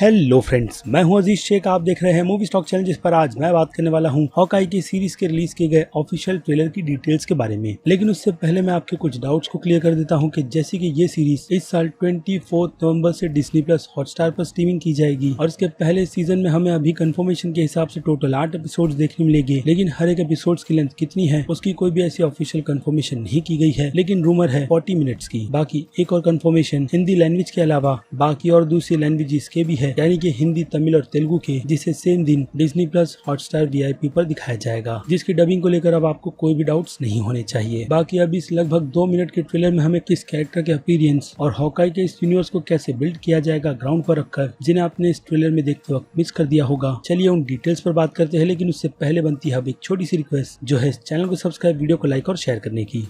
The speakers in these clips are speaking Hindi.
हेलो फ्रेंड्स, मैं हूं अजीज शेख। आप देख रहे हैं मूवी स्टॉक चैनल, जिस पर आज मैं बात करने वाला हूं हॉकाई की सीरीज के रिलीज किए गए ऑफिशियल ट्रेलर की डिटेल्स के बारे में। लेकिन उससे पहले मैं आपके कुछ डाउट्स को क्लियर कर देता हूं कि जैसे कि ये सीरीज इस साल 24 नवंबर से डिज्नी प्लस हॉटस्टार पर स्ट्रीमिंग की जाएगी और इसके पहले सीजन में हमें अभी कंफर्मेशन के हिसाब से टोटल 8 एपिसोड देखने मिलेंगे। लेकिन हर एक एपिसोड की लेंथ कितनी है उसकी कोई भी ऐसी ऑफिशियल कंफर्मेशन नहीं की गई है, लेकिन रूमर है 40 मिनट्स की। बाकी एक और कंफर्मेशन हिंदी लैंग्वेज के अलावा बाकी और दूसरी लैंग्वेजेस के भी है, यानी कि हिंदी, तमिल और तेलुगु के, जिसे सेम दिन डिज्नी प्लस हॉटस्टार वीआईपी पर दिखाया जाएगा, जिसकी डबिंग को लेकर अब आपको कोई भी डाउट्स नहीं होने चाहिए। बाकी अब इस लगभग 2 मिनट के ट्रेलर में हमें किस कैरेक्टर के अपीयरेंस और हॉकाई के इस यूनिवर्स को कैसे बिल्ड किया जाएगा ग्राउंड पर रखकर, जिन्हें आपने इस ट्रेलर में देखते वक्त मिस कर दिया होगा। चलिए उन डिटेल्स पर बात करते हैं, लेकिन उससे पहले बनती है अब एक छोटी सी रिक्वेस्ट, जो है इस चैनल को सब्सक्राइब, वीडियो को लाइक और शेयर करने की।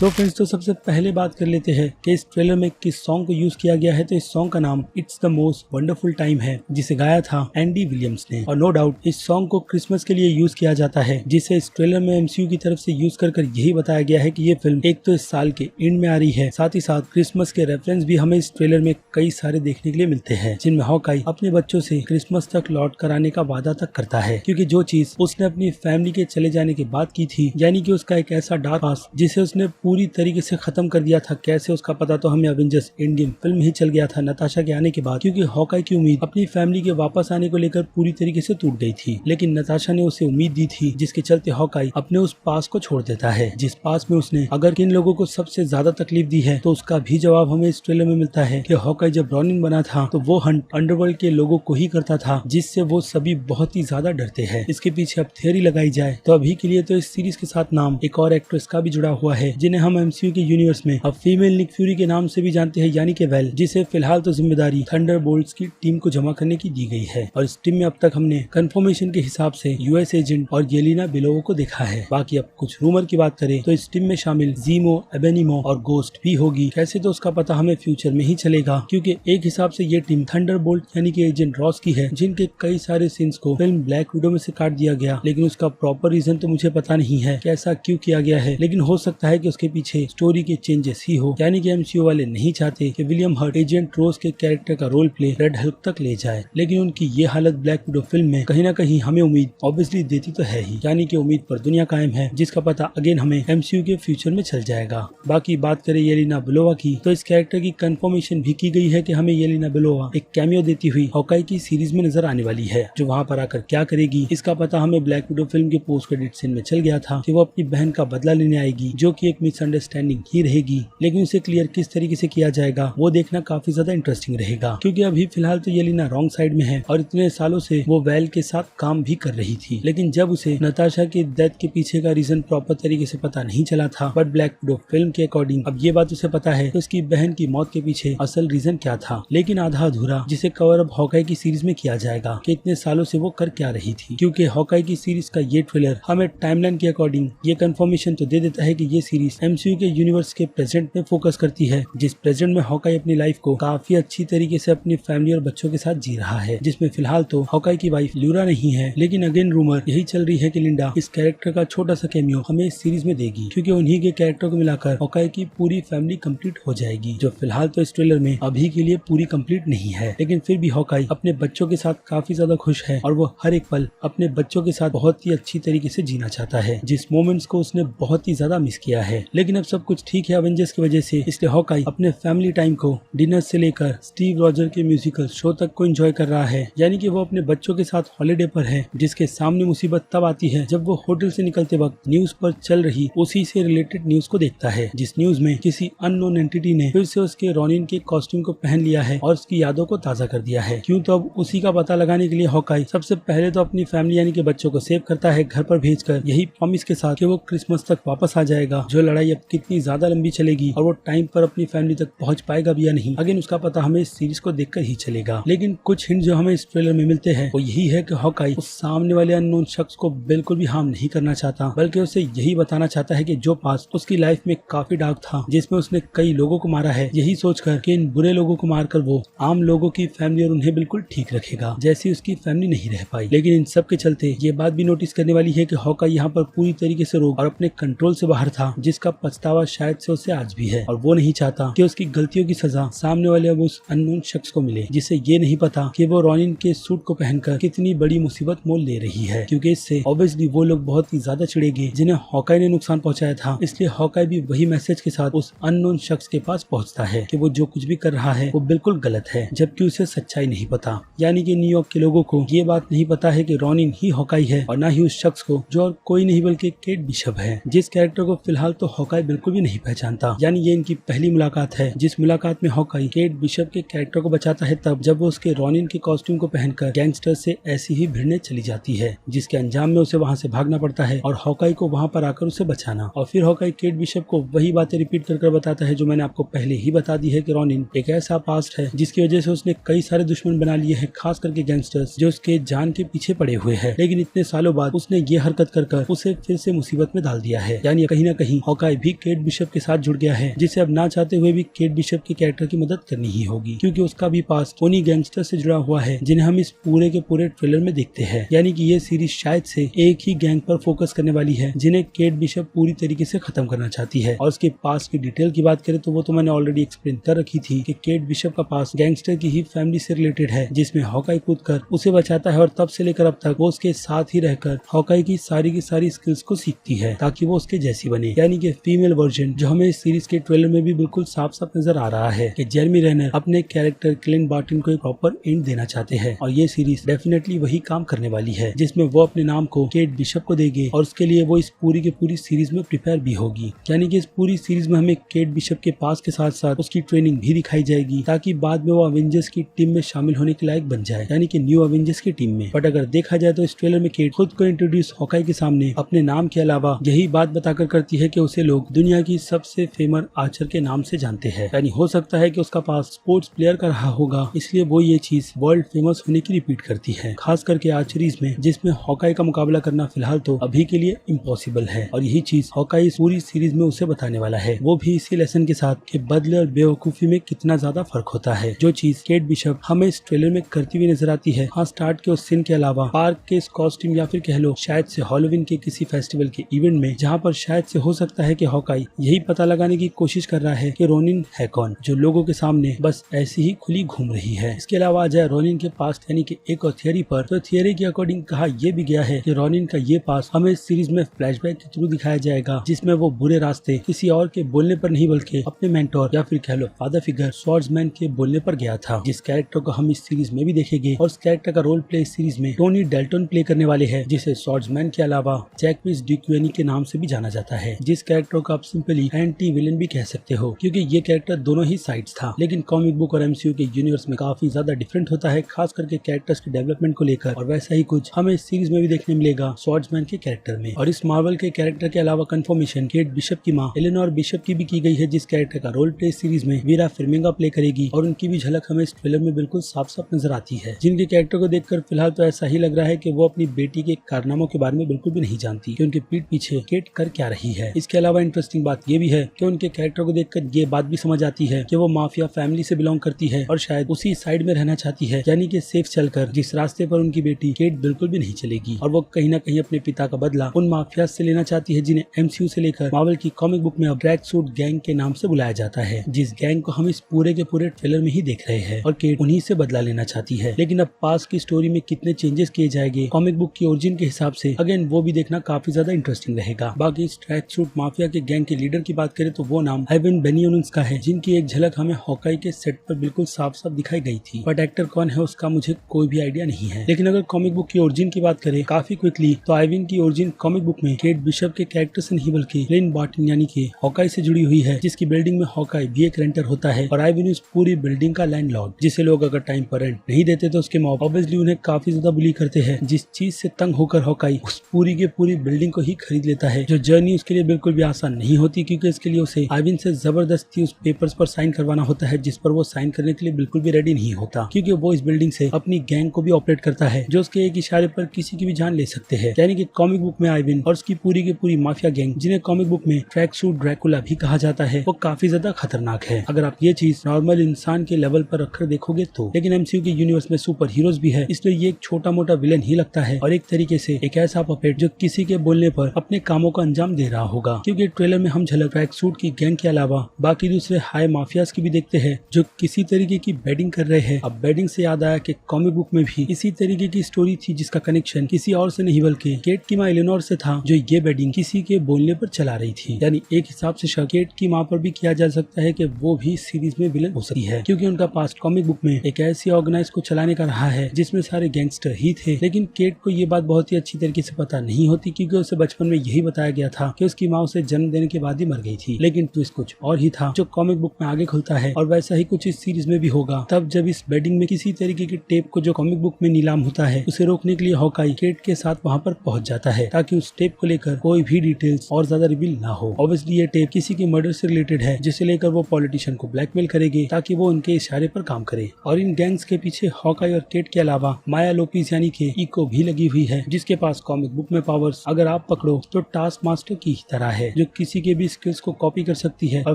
तो फ्रेंड्स, तो सबसे पहले बात कर लेते हैं कि इस ट्रेलर में किस सॉन्ग को यूज किया गया है। तो इस सॉन्ग का नाम it's the most wonderful time है, जिसे गाया था एंडी विलियम्स ने। और नो डाउट इस सॉन्ग को क्रिसमस के लिए यूज किया जाता है, जिसे इस ट्रेलर में एमसीयू की तरफ से यूज कर यही बताया गया है कि ये फिल्म एक तो इस साल के एंड में आ रही है, साथ ही साथ क्रिसमस के रेफरेंस भी हमें इस ट्रेलर में कई सारे देखने के लिए मिलते हैं, जिनमें हॉकाई अपने बच्चों से क्रिसमस तक लौट कर आने का वादा तक करता है, क्योंकि जो चीज उसने अपनी फैमिली के चले जाने के बाद की थी, यानी कि उसका एक ऐसा डार्क पास्ट जिसे उसने पूरी तरीके से खत्म कर दिया था। कैसे उसका पता तो हमें एवेंजर्स एंड गेम फिल्म ही चल गया था नताशा के आने के बाद, क्योंकि हॉकाई की उम्मीद अपनी फैमिली के वापस आने को लेकर पूरी तरीके से टूट गई थी। लेकिन नताशा ने उसे उम्मीद दी थी, जिसके चलते हॉकाई अपने उस पास को छोड़ देता है, जिस पास में उसने अगर किन लोगों को सबसे ज्यादा तकलीफ दी है, तो उसका भी जवाब हमें इस ट्रेलर में मिलता है कि हॉकाई जब रॉनिन बना था तो वो हंट अंडरवर्ल्ड के लोगों को ही करता था, जिससे वो सभी बहुत ही ज्यादा डरते हैं। इसके पीछे अब थियरी लगाई जाए तो अभी के लिए तो इस सीरीज के साथ नाम एक और एक्ट्रेस का भी जुड़ा हुआ है, जिन्हें हम एमसीयू के यूनिवर्स में अब फीमेल निक फ्यूरी के नाम से भी जानते हैं, यानी कि वेल, जिसे फिलहाल तो जिम्मेदारी थंडरबोल्ट्स की टीम को जमा करने की दी गई है। और इस टीम में अब तक हमने कंफर्मेशन के हिसाब से यूएस एजेंट और येलिना बेलोवो को देखा है। बाकी अब कुछ रूमर की बात करें तो इस टीम में शामिल जीमो, एबेनिमो और गोस्ट भी होगी। कैसे तो उसका पता हमें फ्यूचर में ही चलेगा, क्योंकि एक हिसाब से ये टीम थंडरबोल्ट यानी कि एजेंट रॉस की है, जिनके कई सारे सीन्स को फिल्म ब्लैक विडो में से काट दिया गया। लेकिन उसका प्रॉपर रीजन तो मुझे पता नहीं है कि ऐसा क्यों किया गया है, लेकिन हो सकता है कि उसके पीछे स्टोरी के चेंजेस ही हो, यानी कि एमसीयू वाले नहीं चाहते कि विलियम हर्ट एजेंट रोज के कैरेक्टर का रोल प्ले रेड हल्क तक ले जाए। लेकिन उनकी ये हालत ब्लैक विडो फिल्म में कहीं ना कहीं हमें उम्मीद ऑब्वियसली देती तो है ही, यानी कि उम्मीद पर दुनिया कायम है, जिसका पता अगेन हमें एमसीयू के फ्यूचर में चल जाएगा। बाकी बात करें येलिना बेलोवा की, तो इस कैरेक्टर की कंफर्मेशन भी की गई है कि हमें येलिना बेलोवा एक कैमियो देती हुई हॉकाई की सीरीज में नजर आने वाली है, जो वहाँ पर आकर क्या करेगी इसका पता हमें ब्लैक विडो फिल्म के पोस्ट क्रेडिट सीन में चल गया था कि वो अपनी बहन का बदला लेने आएगी, जो कि एक मिसअंडरस्टैंडिंग ही रहेगी। लेकिन उसे क्लियर किस तरीके से किया जाएगा वो देखना काफी ज्यादा इंटरेस्टिंग रहेगा, क्योंकि अभी फिलहाल तो येलिना रॉन्ग साइड में है और इतने सालों से वो वेल के साथ काम भी कर रही थी। लेकिन जब उसे नताशा की डेथ के पीछे का रीजन प्रॉपर तरीके से पता नहीं चला था, बट ब्लैक विडो फिल्म के अकॉर्डिंग अब ये बात उसे पता है कि उसकी बहन की मौत के पीछे असल रीजन क्या था, लेकिन आधा अधूरा, जिसे कवर अब हॉकाई की सीरीज में किया जाएगा कि इतने सालों से वो कर क्या रही थी। क्योंकि हॉकाई की सीरीज का ये ट्रेलर हमें टाइमलाइन के अकॉर्डिंग ये कंफर्मेशन तो दे देता है कि ये सीरीज एमसीयू के यूनिवर्स के प्रेजेंट में फोकस करती है, जिस प्रेजेंट में हॉकाई अपनी लाइफ को काफी अच्छी तरीके से अपनी फैमिली और बच्चों के साथ जी रहा है, जिसमें फिलहाल तो हॉकाई की वाइफ ल्यूरा नहीं है। लेकिन अगेन रूमर यही चल रही है कि लिंडा इस कैरेक्टर का छोटा सा कैमियो हमें इस सीरीज में देगी, क्योंकि उन्हीं के कैरेक्टर को मिलाकर हॉकाई की पूरी फैमिली कंप्लीट हो जाएगी, जो फिलहाल तो इस ट्रेलर में अभी के लिए पूरी कंप्लीट नहीं है। लेकिन फिर भी हॉकाई अपने बच्चों के साथ काफी ज्यादा खुश है और वो हर एक पल अपने बच्चों के साथ बहुत ही अच्छी तरीके से जीना चाहता है, जिस मोमेंट्स को उसने बहुत ही ज्यादा मिस किया है। लेकिन अब सब कुछ ठीक है एवेंजर्स की वजह से, इसलिए हॉकाई अपने फैमिली टाइम को डिनर से लेकर स्टीव रॉजर के म्यूजिकल शो तक को एंजॉय कर रहा है, यानी कि वो अपने बच्चों के साथ हॉलिडे पर है, जिसके सामने मुसीबत तब आती है जब वो होटल से निकलते वक्त न्यूज पर चल रही उसी से रिलेटेड न्यूज को देखता है, जिस न्यूज में किसी अननोन एंटिटी ने फिर से उसके रॉनिन के कॉस्ट्यूम को पहन लिया है और उसकी यादों को ताजा कर दिया है। क्यों, तो अब उसी का पता लगाने के लिए हॉकाई सबसे पहले तो अपनी फैमिली यानी कि बच्चों को सेव करता है घर पर भेजकर, यही प्रॉमिस के साथ कि वो क्रिसमस तक वापस आ जाएगा। जो लड़ाई अब कितनी ज्यादा लंबी चलेगी और वो टाइम पर अपनी फैमिली तक पहुंच पाएगा भी या नहीं, अगेन उसका पता हमें इस सीरीज को देखकर ही चलेगा। लेकिन कुछ हिंट जो हमें इस ट्रेलर में मिलते हैं वो यही है कि हॉकाई उस सामने वाले अननोन शख्स को बिल्कुल भी हार्म नहीं करना चाहता, बल्कि उसे यही बताना चाहता है कि जो पास उसकी लाइफ में काफी डार्क था, जिसमें उसने कई लोगों को मारा है, यही सोचकर कि इन बुरे लोगों को मारकर वो आम लोगों की फैमिली और उन्हें बिल्कुल ठीक रखेगा, जैसी उसकी फैमिली नहीं रह पाई। लेकिन इन सब के चलते ये बात भी नोटिस करने वाली है कि हॉकाई यहाँ पर पूरी तरीके से रोग और अपने कंट्रोल से बाहर था, जिसका जिसका पछतावा शायद से उसे आज भी है, और वो नहीं चाहता कि उसकी गलतियों की सजा सामने वाले अब उस अननोन शख्स को मिले, जिसे ये नहीं पता कि वो रॉनिन के सूट को पहनकर कितनी बड़ी मुसीबत मोल ले रही है, क्योंकि इससे ऑब्वियसली वो लोग बहुत ही ज्यादा चिढ़ेंगे जिन्हें हॉकाई ने नुकसान पहुंचाया था। इसलिए हॉकाई भी वही मैसेज के साथ उस अननोन शख्स के पास पहुंचता है कि वो जो कुछ भी कर रहा है वो बिल्कुल गलत है, जबकि उसे सच्चाई नहीं पता। यानी कि न्यूयॉर्क के लोगों को ये बात नहीं पता है कि रॉनिन ही हॉकाई है, और न ही उस शख्स को जो और कोई नहीं बल्कि केट बिशप है, जिस कैरेक्टर को फिलहाल तो हॉकाई बिल्कुल भी नहीं पहचानता। यानी ये इनकी पहली मुलाकात है, जिस मुलाकात में हॉकाई केट बिशप के कैरेक्टर को बचाता है तब जब वो उसके रॉनिन के कॉस्ट्यूम को पहनकर गैंगस्टर से ऐसी ही भिड़ने चली जाती है, जिसके अंजाम में उसे वहाँ से भागना पड़ता है और हॉकाई को वहाँ पर आकर उसे बचाना। और फिर हॉकाई केट बिशप को वही बातें रिपीट कर बताता है जो मैंने आपको पहले ही बता दी है कि रॉनिन एक ऐसा पास्ट है जिसकी वजह से उसने कई सारे दुश्मन बना लिए हैं, खास करके गैंगस्टर्स जो उसके जान के पीछे पड़े हुए हैं। लेकिन इतने सालों बाद उसने ये हरकत कर उसे फिर से मुसीबत में डाल दिया है। यानी कहीं न कहीं हॉकाई भी केट बिशप के साथ जुड़ गया है, जिसे अब ना चाहते हुए भी केट बिशप के कैरेक्टर की मदद करनी ही होगी, क्योंकि उसका भी पास्ट उन्हीं गैंगस्टर से जुड़ा हुआ है जिन्हें हम इस पूरे के पूरे ट्रेलर में देखते हैं। यानी कि ये सीरीज शायद से एक ही गैंग पर फोकस करने वाली है जिन्हें केट बिशप पूरी तरीके से खत्म करना चाहती है। और उसके पास्ट की डिटेल की बात करें तो वो तो मैंने ऑलरेडी एक्सप्लेन कर रखी थी कि केट बिशप का पास्ट गैंगस्टर की ही फैमिली से रिलेटेड है, जिसमें हॉकाई कूदकर उसे बचाता है और तब से लेकर अब तक वो उसके साथ ही रहकर हॉकाई की सारी स्किल्स को सीखती है ताकि वो उसके जैसी बने। यानी कि फीमेल वर्जन जो हमें इस सीरीज के ट्रेलर में भी बिल्कुल साफ साफ नजर आ रहा है कि जेरेमी रेनर अपने कैरेक्टर क्लिंट बार्टन को एक प्रॉपर एंड देना चाहते हैं, और ये सीरीज डेफिनेटली वही काम करने वाली है जिसमें वो अपने नाम को केट बिशप को देंगे, और उसके लिए वो इस पूरी की पूरी सीरीज में प्रिपेयर भी होगी। यानी कि इस पूरी सीरीज में हमें केट बिशप के पास के साथ साथ उसकी ट्रेनिंग भी दिखाई जाएगी ताकि बाद में वो अवेंजर्स की टीम में शामिल होने के लायक बन जाए, यानी कि न्यू अवेंजर्स की टीम में। बट अगर देखा जाए तो इस ट्रेलर में केट खुद को इंट्रोड्यूस हॉकाई के सामने अपने नाम के अलावा यही बात बताकर करती है कि उसे लोग दुनिया की सबसे फेमस आर्चर के नाम से जानते हैं। यानी हो सकता है कि उसका पास स्पोर्ट्स प्लेयर का रहा होगा, इसलिए वो ये चीज वर्ल्ड फेमस होने की रिपीट करती है, खास करके आर्चरीज में, जिसमें हॉकाई का मुकाबला करना फिलहाल तो अभी के लिए इम्पॉसिबल है। और यही चीज हॉकाई इस पूरी सीरीज में उसे बताने वाला है, वो भी इसी लेसन के साथ कि बदले और बेवकूफी में कितना ज्यादा फर्क होता है, जो चीज केट बिशप हमें इस ट्रेलर में करती हुई नजर आती है। हाँ, स्टार्ट के उस सीन के अलावा पार्क के इस कॉस्ट्यूम या फिर कह लो शायद से हॉलोवीन के किसी फेस्टिवल के इवेंट में, जहाँ पर शायद से हो सकता है कि हॉकाई यही पता लगाने की कोशिश कर रहा है कि रोनिन है कौन, जो लोगों के सामने बस ऐसी ही खुली घूम रही है। इसके अलावा आ जाए रोनिन के पास यानी कि एक और थियरी पर, तो थियरी के अकॉर्डिंग कहा यह भी गया है कि रोनिन का ये पास हमें इस सीरीज में फ्लैशबैक के थ्रू दिखाया जाएगा, जिसमें वो बुरे रास्ते किसी और के बोलने पर नहीं बल्कि अपने मेंटोर या फिर कह लो फादर फिगर स्वॉर्ड्समैन के बोलने पर गया था, जिस कैरेक्टर को हम इस सीरीज में भी देखेंगे। और इस कैरेक्टर का रोल प्ले इस सीरीज में टोनी डेल्टन प्ले करने वाले हैं, जिसे स्वॉर्ड्समैन के अलावा जैकविस डिक्वेनी के नाम से भी जाना जाता है, जिस कैरेक्टर को आप सिंपली एंटी विलन भी कह सकते हो, क्योंकि ये कैरेक्टर दोनों ही साइड्स था, लेकिन कॉमिक बुक और एमसीयू के यूनिवर्स में काफी ज्यादा डिफरेंट होता है, खास करके कैरेक्टर्स के डेवलपमेंट को लेकर। और वैसा ही कुछ हमें इस सीरीज में भी देखने मिलेगा स्वॉर्ड्समैन के कैरेक्टर में। और इस मार्वल के कैरेक्टर के अलावा कंफर्मेशन केट बिशप की माँ एलेनोर बिशप की भी की गई है, जिस कैरेक्टर का रोल प्ले सीरीज में वीरा फिर्मिंगा प्ले करेगी, और उनकी भी झलक हमें इस ट्रेलर में बिल्कुल साफ साफ नजर आती है, जिनके कैरेक्टर को देखकर फिलहाल तो ऐसा ही लग रहा है कि वो अपनी बेटी के कारनामों के बारे में बिल्कुल भी नहीं जानती कि उनके पीठ पीछे केट कर क्या रही है। इसके अलावा इंटरेस्टिंग बात ये भी है कि उनके कैरेक्टर को देखकर ये बात भी समझ आती है कि वो माफिया फैमिली से बिलोंग करती है और शायद उसी साइड में रहना चाहती है, यानी कि सेफ चलकर जिस रास्ते पर उनकी बेटी केट बिल्कुल भी नहीं चलेगी, और वो कहीं ना कहीं अपने पिता का बदला उन माफिया से लेना चाहती है जिन्हें एमसीयू से लेकर मार्वल की कॉमिक बुक में अब ट्रैक सूट गैंग के नाम से बुलाया जाता है, जिस गैंग को हम इस पूरे के पूरे ट्रेलर में ही देख रहे हैं। और केट उन्हीं से बदला लेना चाहती है, लेकिन अब पास की स्टोरी में कितने चेंजेस किए जाएंगे कॉमिक बुक की ओरिजिन के हिसाब से, अगेन वो भी देखना काफी ज्यादा इंटरेस्टिंग रहेगा। बाकी इस ट्रैक सूट माफिया के गैंग के लीडर की बात करें तो वो नाम आइवन बेनियोनिस का है, जिनकी एक झलक हमें हॉकाई के सेट पर बिल्कुल साफ साफ दिखाई गई थी, बट एक्टर कौन है उसका मुझे कोई भी आइडिया नहीं है। लेकिन अगर कॉमिक बुक की ओरिजिन की बात करें काफी क्विकली, तो आइवन की ओरिजिन कॉमिक बुक में केट बिशप के कैरेक्टर से नहीं बल्कि क्लिंट बार्टन यानी कि हॉकाई से जुड़ी हुई है, जिसकी बिल्डिंग में हॉकाई भी एक रेंटर होता है और आइवन उस पूरी बिल्डिंग का लैंडलॉर्ड, जिसे लोग अगर टाइम पर रेंट नहीं देते तो उसके मॉब ऑब्वियसली उन्हें काफी ज्यादा बुली करते हैं, जिस चीज से तंग होकर हॉकाई उस पूरी के पूरी बिल्डिंग को ही खरीद लेता है, जो जर्नी उसके लिए बिल्कुल भी आसान नहीं होती, क्योंकि इसके लिए उसे आइवन से जबरदस्ती उस पेपर्स पर साइन करवाना होता है, जिस पर वो साइन करने के लिए बिल्कुल भी रेडी नहीं होता, क्योंकि वो इस बिल्डिंग से अपनी गैंग को भी ऑपरेट करता है, जो उसके एक इशारे पर किसी की भी जान ले सकते हैं। यानी कि कॉमिक बुक में आइवन और उसकी पूरी की पूरी माफिया गैंग, जिन्हें कॉमिक बुक में ट्रैक सूट ड्रैकुला भी कहा जाता है, वो काफी ज्यादा खतरनाक है अगर आप ये चीज नॉर्मल इंसान के लेवल पर रखकर देखोगे तो। लेकिन एमसीयू के यूनिवर्स में सुपर हीरोज भी है, इसलिए ये एक छोटा मोटा विलन ही लगता है और एक तरीके से एक ऐसा पपेट जो किसी के बोलने पर अपने कामों का अंजाम दे रहा होगा, क्योंकि क्योंकि ट्रेलर में हम झलक ट्रैक सूट की गैंग के अलावा बाकी दूसरे हाई माफियाज की भी देखते हैं जो किसी तरीके की बेडिंग कर रहे हैं। अब बेडिंग से याद आया कि कॉमिक बुक में भी इसी तरीके की स्टोरी थी जिसका कनेक्शन किसी और से नहीं बल्कि केट की माँ एलेनोर से था, जो ये बेडिंग किसी के बोलने पर चला रही थी। यानी एक हिसाब से शक केट की माँ पर भी किया जा सकता है कि वो भी सीरीज में विलन हो सकती है, क्योंकि उनका पास्ट कॉमिक बुक में एक ऐसी ऑर्गेनाइज को चलाने का रहा है जिसमें सारे गैंगस्टर ही थे। लेकिन केट को ये बात बहुत ही अच्छी तरीके से पता नहीं होती, क्योंकि उसे बचपन में यही बताया गया था कि उसकी माँ उसे जन्म देने के बाद ही मर गई थी। लेकिन ट्विस्ट कुछ और ही था जो कॉमिक बुक में आगे खुलता है, और वैसा ही कुछ इस सीरीज में भी होगा। तब जब इस बेडिंग में किसी तरीके के टेप को जो कॉमिक बुक में नीलाम होता है, उसे रोकने के लिए हॉकाई केट के साथ वहाँ पर पहुँच जाता है ताकि उस टेप को लेकर कोई भी डिटेल्स और ज्यादा रिवील ना हो। ऑब्वियसली ये टेप किसी के मर्डर से रिलेटेड है, जिसे लेकर वो पॉलिटिशियन को ब्लैकमेल करेगी ताकि वो उनके इशारे पर काम करे। और इन गैंग्स के पीछे हॉकाई और केट के अलावा माया लोपिस यानी कि इको भी लगी हुई है, जिसके पास कॉमिक बुक में पावर्स अगर आप पकड़ो तो टास्क मास्टर की ही तरह है, जो किसी के भी स्किल्स को कॉपी कर सकती है। और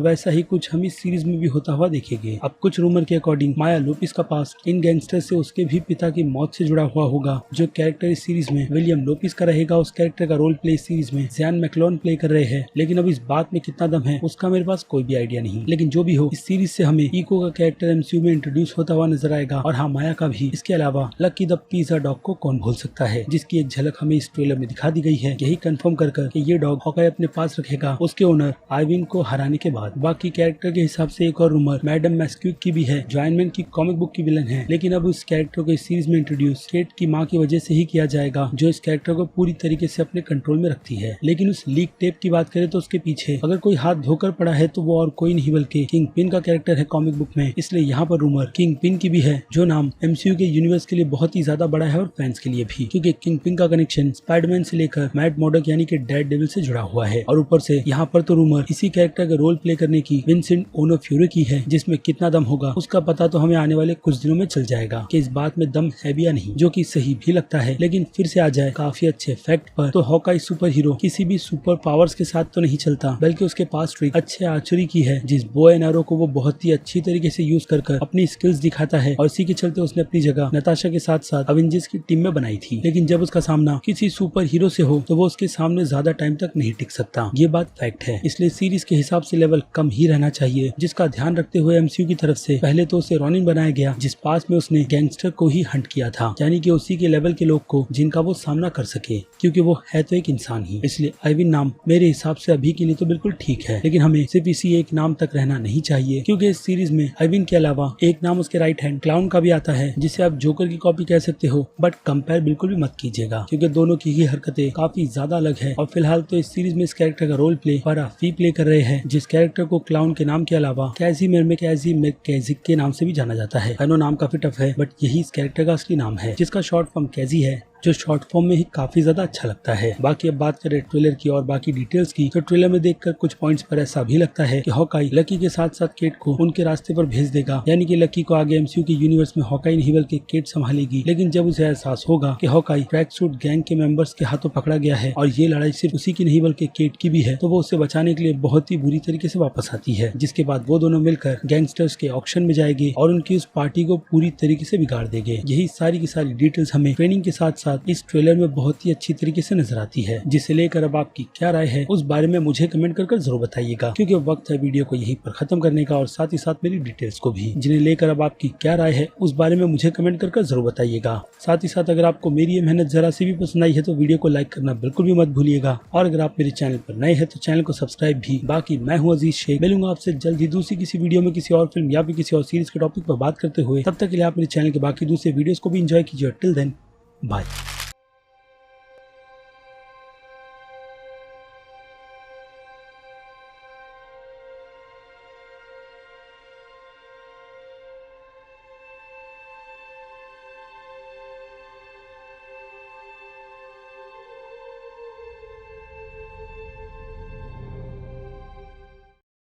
वैसा ही कुछ हम इस सीरीज में भी होता हुआ देखेंगे। अब कुछ रूमर के अकॉर्डिंग माया लोपिस का पास्ट इन गैंगस्टर से उसके भी पिता की मौत से जुड़ा हुआ होगा। जो कैरेक्टर इस सीरीज में विलियम लोपिस का रहेगा, उस कैरेक्टर का रोल प्ले इस सीरीज में ज़ियान मैकलोन प्ले कर रहे हैं। लेकिन अब इस बात में कितना दम है उसका मेरे पास कोई भी आइडिया नहीं। लेकिन जो भी हो, इस सीरीज से हमें इको का कैरेक्टर एमसीयू में इंट्रोड्यूस होता हुआ नजर आएगा, और हाँ, माया का भी। इसके अलावा लकी द पिज़्ज़ा डॉग को कौन भूल सकता है, जिसकी एक झलक हमें इस ट्रेलर में दिखा दी गई है। यही कंफर्म कर कि ये डॉग हॉकाई अपने पास रखेगा उसके ओनर आइविन को हराने के बाद। बाकी कैरेक्टर के हिसाब से एक और रूमर मैडम मैस्क्यूक की भी है, जो आयरन मैन की कॉमिक बुक की विलन है। लेकिन अब उस कैरेक्टर को इस सीरीज में इंट्रोड्यूस केट की माँ की वजह से ही किया जाएगा, जो इस कैरेक्टर को पूरी तरीके से अपने कंट्रोल में रखती है। लेकिन उस लीक टेप की बात करें तो उसके पीछे अगर कोई हाथ धोकर पड़ा है तो वो और कोई नहीं बल्कि किंग पिन का कैरेक्टर है कॉमिक बुक में। इसलिए यहाँ पर रूमर किंग पिन की भी है, जो नाम एमसीयू के यूनिवर्स के लिए बहुत ही ज्यादा बड़ा है और फैंस के लिए भी, क्योंकि किंग पिन का कनेक्शन स्पाइडरमैन से लेकर मैड मॉडक यानी कि डेड डेविल से जुड़ा हुआ है। और ऊपर से यहाँ पर तो रूमर इसी कैरेक्टर का रोल प्ले करने की विंसेंट ओनोफ्यूरी की है, जिसमें कितना दम होगा उसका पता तो हमें आने वाले कुछ दिनों में चल जाएगा कि इस बात में दम है भी या नहीं, जो कि सही भी लगता है। लेकिन फिर से आ जाए काफी अच्छे फैक्ट पर, तो हॉकाई सुपर हीरो किसी भी सुपर पावर्स के साथ तो नहीं चलता, बल्कि उसके पास ट्रिक अच्छे आर्चरी की है, जिस बो एंड एरो को वो बहुत ही अच्छी तरीके से यूज कर अपनी स्किल्स दिखाता है। और इसी के चलते उसने अपनी जगह नताशा के साथ साथ अवेंजर्स की टीम में बनाई थी। लेकिन जब उसका सामना किसी सुपर हीरो से हो तो वो उसके सामने ज्यादा टाइम तक नहीं टिक सकता, ये बात फैक्ट है। इसलिए सीरीज के हिसाब से लेवल कम ही रहना चाहिए, जिसका ध्यान रखते हुए एमसीयू की तरफ से पहले तो उसे रॉनिन बनाया गया, जिस पास में उसने गैंगस्टर को ही हंट किया था, यानी कि उसी के लेवल के लोग को जिनका वो सामना कर सके, क्योंकि वो है तो एक इंसान ही। इसलिए आइविन नाम मेरे हिसाब से अभी के लिए तो बिल्कुल ठीक है, लेकिन हमें सिर्फ इसी एक नाम तक रहना नहीं चाहिए, क्योंकि इस सीरीज में आइविन के अलावा एक नाम उसके राइट हैंड क्लाउन का भी आता है, जिसे आप जोकर की कॉपी कह सकते हो, बट कंपेयर बिल्कुल भी मत कीजिएगा, क्योंकि दोनों की ही हरकतें काफी ज्यादा अलग है। और फिलहाल तो इस सीरीज में इस कैरेक्टर का रोल प्ले फी प्ले कर रहे हैं, जिस कैरेक्टर को क्लाउन के नाम के अलावा कैजिक के नाम से भी जाना जाता है। नाम काफी टफ है, बट यही इस कैरेक्टर का असली नाम है, जिसका शॉर्ट फॉर्म कैजी है, जो शॉर्ट फॉर्म में ही काफी ज्यादा अच्छा लगता है। बाकी अब बात करें ट्रेलर की और बाकी डिटेल्स की, तो ट्रेलर में देखकर कुछ पॉइंट्स पर ऐसा भी लगता है कि हॉकाई लकी के साथ साथ केट को उनके रास्ते पर भेज देगा, यानी कि लकी को आगे एमसीयू के यूनिवर्स में हॉकाई नहीं बल्कि केट संभालेगी। लेकिन जब उसे एहसास होगा कि हॉकाई ट्रैक सूट गैंग के मेंबर्स के हाथों पकड़ा गया है और ये लड़ाई सिर्फ उसी की नहीं बल्कि केट की भी है, तो वो उसे बचाने के लिए बहुत ही बुरी तरीके से वापस आती है, जिसके बाद वो दोनों मिलकर गैंगस्टर्स के ऑक्शन में जाएंगे और उनकी उस पार्टी को पूरी तरीके से बिगाड़ देंगे। यही सारी की सारी डिटेल्स हमें ट्रेनिंग के साथ साथ इस ट्रेलर में बहुत ही अच्छी तरीके से नजर आती है, जिसे लेकर अब आपकी क्या राय है उस बारे में मुझे कमेंट कर जरूर बताइएगा, क्योंकि वक्त है वीडियो को यहीं पर खत्म करने का, और साथ ही साथ मेरी डिटेल्स को भी, जिन्हें लेकर अब आपकी क्या राय है उस बारे में मुझे कमेंट कर जरूर बताइएगा। साथ ही साथ अगर आपको मेरी ये मेहनत जरा सी भी पसंद आई है तो वीडियो को लाइक करना बिल्कुल भी मत भूलिएगा, और अगर आप मेरे चैनल पर नए हैं तो चैनल को सब्सक्राइब भी। बाकी मैं हूँ अजीज शेख, मिलूंगा आपसे जल्दी दूसरी किसी वीडियो में किसी और फिल्म या फिर किसी और सीरीज के टॉपिक पर बात करते हुए। तब तक के लिए आप मेरे चैनल के बाकी दूसरे वीडियोस को भी एंजॉय कीजिए। Till then bye.